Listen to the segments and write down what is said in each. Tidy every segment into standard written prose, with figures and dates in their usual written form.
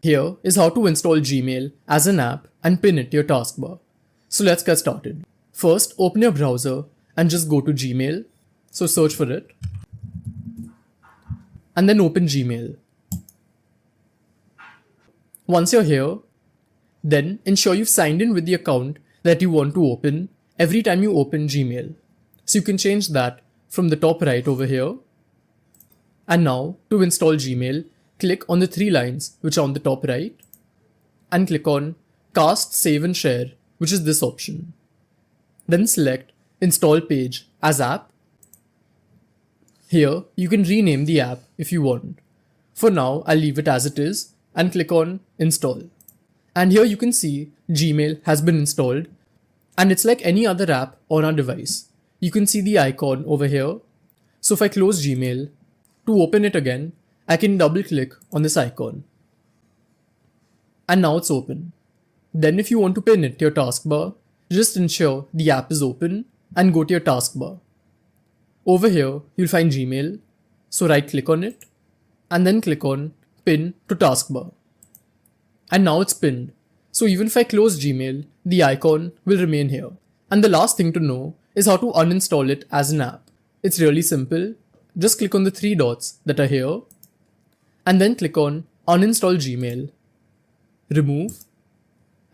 Here is how to install Gmail as an app and pin it to your taskbar. So let's get started. First, open your browser and just go to Gmail. So search for it. And then open Gmail. Once you're here, then ensure you've signed in with the account that you want to open every time you open Gmail. So you can change that from the top right over here. And now to install Gmail, click on the three lines which are on the top right and click on Cast, Save and Share, which is this option. Then select Install Page as App. Here you can rename the app if you want. For now, I'll leave it as it is and click on Install. And here you can see Gmail has been installed and it's like any other app on our device. You can see the icon over here. So if I close Gmail, to open it again, I can double click on this icon. And now it's open. Then if you want to pin it to your taskbar, just ensure the app is open and go to your taskbar. Over here, you'll find Gmail. So right click on it and then click on Pin to Taskbar. And now it's pinned. So even if I close Gmail, the icon will remain here. And the last thing to know is how to uninstall it as an app. It's really simple. Just click on the three dots that are here and then click on Uninstall Gmail. Remove.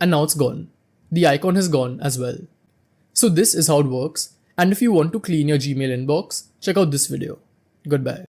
And now it's gone. The icon has gone as well. So this is how it works. And if you want to clean your Gmail inbox, check out this video. Goodbye.